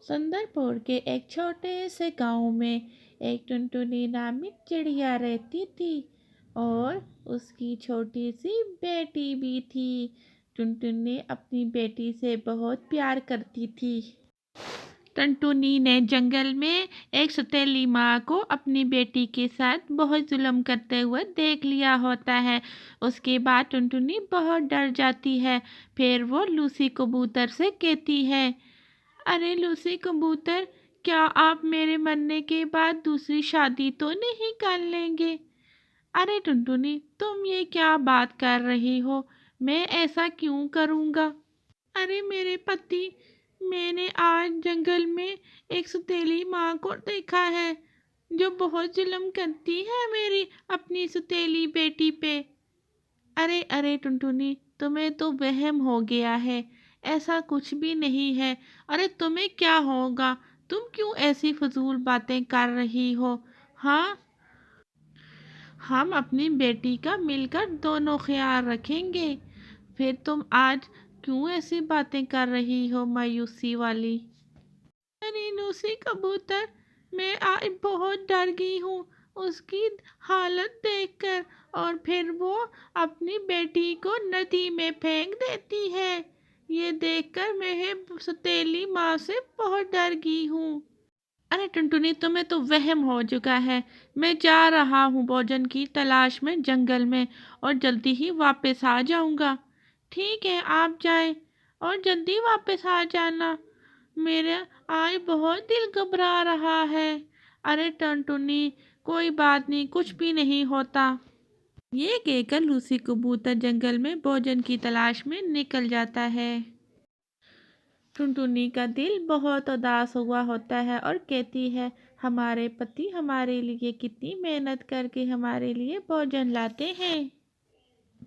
सुंदरपुर के एक छोटे से गांव में एक टुनटुनी नामित चिड़िया रहती थी और उसकी छोटी सी बेटी भी थी। टुनटुनी अपनी बेटी से बहुत प्यार करती थी। टुनटुनी ने जंगल में एक सौतेली माँ को अपनी बेटी के साथ बहुत जुल्म करते हुए देख लिया होता है। उसके बाद टुनटुनी बहुत डर जाती है। फिर वो लूसी कबूतर से कहती है, अरे लूसी कबूतर, क्या आप मेरे मरने के बाद दूसरी शादी तो नहीं कर लेंगे? अरे टुनटुनी, तुम ये क्या बात कर रही हो? मैं ऐसा क्यों करूँगा? अरे मेरे पति, मैंने आज जंगल में एक सौतेली माँ को देखा है जो बहुत जुल्म करती है मेरी अपनी सौतेली बेटी पे। अरे अरे टुनटुनी, तुम्हें तो वहम हो गया है, ऐसा कुछ भी नहीं है। अरे तुम्हें क्या होगा? तुम क्यों ऐसी फजूल बातें कर रही हो? हाँ, हम अपनी बेटी का मिलकर दोनों ख्याल रखेंगे। फिर तुम आज क्यों ऐसी बातें कर रही हो मायूसी वाली? अरे लूसी कबूतर, मैं आज बहुत डर गई हूँ उसकी हालत देखकर। और फिर वो अपनी बेटी को नदी में फेंक देती है। ये देखकर मैं सौतेली माँ से बहुत डर गई हूँ। अरे टुनटुनी, तुम्हें तो वहम हो चुका है। मैं जा रहा हूँ भोजन की तलाश में जंगल में और जल्दी ही वापस आ जाऊंगा। ठीक है, आप जाएं और जल्दी वापस आ जाना। मेरा आज बहुत दिल घबरा रहा है। अरे टुनटुनी, कोई बात नहीं, कुछ भी नहीं होता। ये कहकर लूसी कबूतर जंगल में भोजन की तलाश में निकल जाता है। टुनटुनी का दिल बहुत उदास हुआ होता है और कहती है, हमारे पति हमारे लिए कितनी मेहनत करके हमारे लिए भोजन लाते हैं।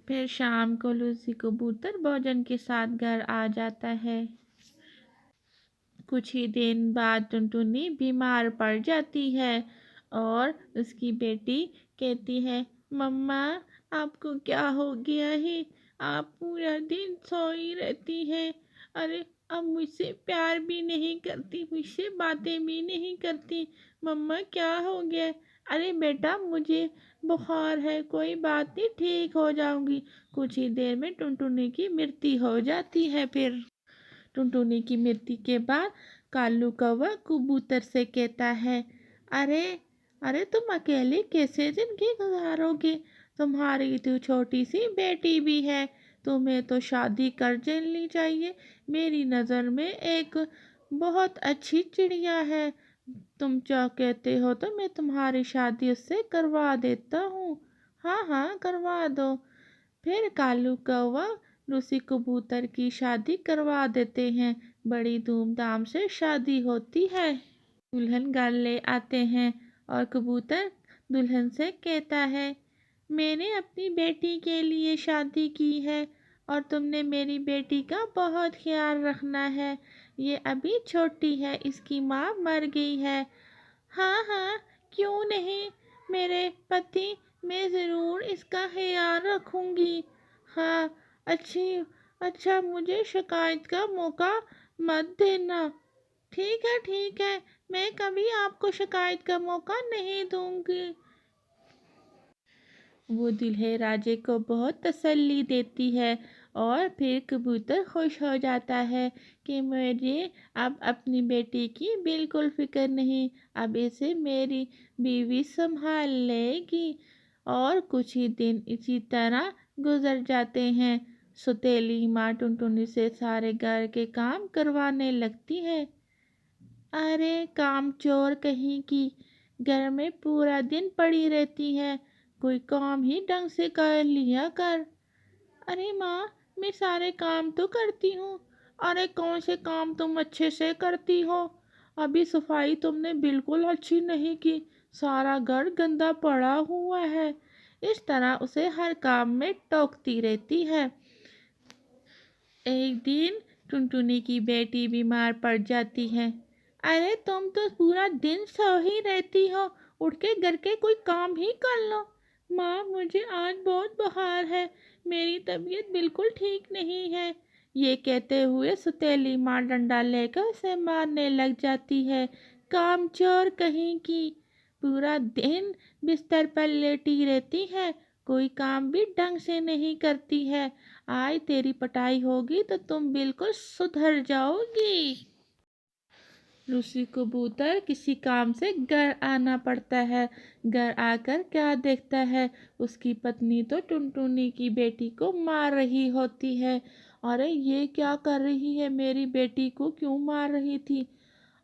फिर शाम को लूसी कबूतर भोजन के साथ घर आ जाता है। कुछ ही दिन बाद टुनटुनी बीमार पड़ जाती है और उसकी बेटी कहती है, मम्मा, आपको क्या हो गया है? आप पूरा दिन सोई रहती हैं। अरे अब मुझसे प्यार भी नहीं करती, मुझसे बातें भी नहीं करती। मम्मा क्या हो गया? अरे बेटा, मुझे बुखार है, कोई बात नहीं, ठीक हो जाऊंगी। कुछ ही देर में टुनटुनी की मृत्यु हो जाती है। फिर टुनटुनी की मृत्यु के बाद कालू कौवा कबूतर से कहता है, अरे अरे तुम अकेले कैसे जिंदगी गुजारोगे? तुम्हारी तो छोटी सी बेटी भी है, तुम्हें तो शादी कर लेनी चाहिए। मेरी नज़र में एक बहुत अच्छी चिड़िया है। तुम क्या कहते हो तो मैं तुम्हारी शादी उससे करवा देता हूँ। हाँ हाँ, करवा दो। फिर कालू कौवा लूसी कबूतर की शादी करवा देते हैं। बड़ी धूमधाम से शादी होती है। दुल्हन घर ले आते हैं और कबूतर दुल्हन से कहता है, मैंने अपनी बेटी के लिए शादी की है और तुमने मेरी बेटी का बहुत ख्याल रखना है। ये अभी छोटी है, इसकी माँ मर गई है। हाँ हाँ, क्यों नहीं मेरे पति, मैं ज़रूर इसका ख्याल रखूँगी। हाँ, अच्छी अच्छा, मुझे शिकायत का मौका मत देना। ठीक है, मैं कभी आपको शिकायत का मौका नहीं दूंगी। वो दुल्हे राजे को बहुत तसल्ली देती है और फिर कबूतर खुश हो जाता है कि मुझे अब अपनी बेटी की बिल्कुल फिक्र नहीं, अब इसे मेरी बीवी संभाल लेगी। और कुछ ही दिन इसी तरह गुजर जाते हैं। सौतेली माँ टुनटुनी से सारे घर के काम करवाने लगती है। अरे काम चोर कहीं की, घर में पूरा दिन पड़ी रहती है, कोई काम ही ढंग से कर लिया कर। अरे माँ, मैं सारे काम तो करती हूँ। अरे कौन से काम तुम अच्छे से करती हो? अभी सफाई तुमने बिल्कुल अच्छी नहीं की, सारा घर गंदा पड़ा हुआ है। इस तरह उसे हर काम में टोकती रहती है। एक दिन टुनटुनी की बेटी बीमार पड़ जाती है। अरे तुम तो पूरा दिन सो ही रहती हो, उठ के घर के कोई काम ही कर लो। माँ, मुझे आज बहुत बुखार है, मेरी तबीयत बिल्कुल ठीक नहीं है। ये कहते हुए सुतेली माँ डंडा लेकर उसे मारने लग जाती है। कामचोर कहीं की, पूरा दिन बिस्तर पर लेटी रहती है, कोई काम भी ढंग से नहीं करती है। आज तेरी पिटाई होगी तो तुम बिल्कुल सुधर जाओगी। लूसी कबूतर किसी काम से घर आना पड़ता है। घर आकर क्या देखता है, उसकी पत्नी तो टुनटुनी की बेटी को मार रही होती है। अरे ये क्या कर रही है, मेरी बेटी को क्यों मार रही थी।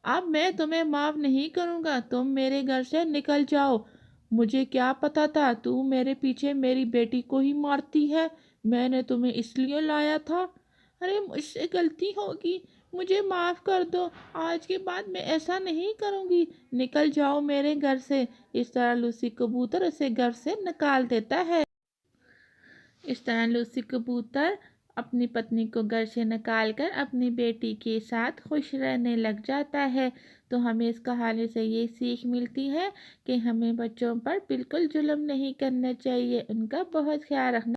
अब मैं तुम्हें माफ़ नहीं करूँगा, तुम मेरे घर से निकल जाओ। मुझे क्या पता था तू मेरे पीछे मेरी बेटी को ही मारती है। मैंने तुम्हें इसलिए लाया था। अरे मुझसे गलती होगी, मुझे माफ़ कर दो। आज के बाद मैं ऐसा नहीं करूँगी। निकल जाओ मेरे घर से। इस तरह लूसी कबूतर उसे घर से निकाल देता है। इस तरह लूसी कबूतर अपनी पत्नी को घर से निकालकर अपनी बेटी के साथ खुश रहने लग जाता है। तो हमें इस कहानी से ये सीख मिलती है कि हमें बच्चों पर बिल्कुल जुल्म नहीं करना चाहिए, उनका बहुत ख्याल रखना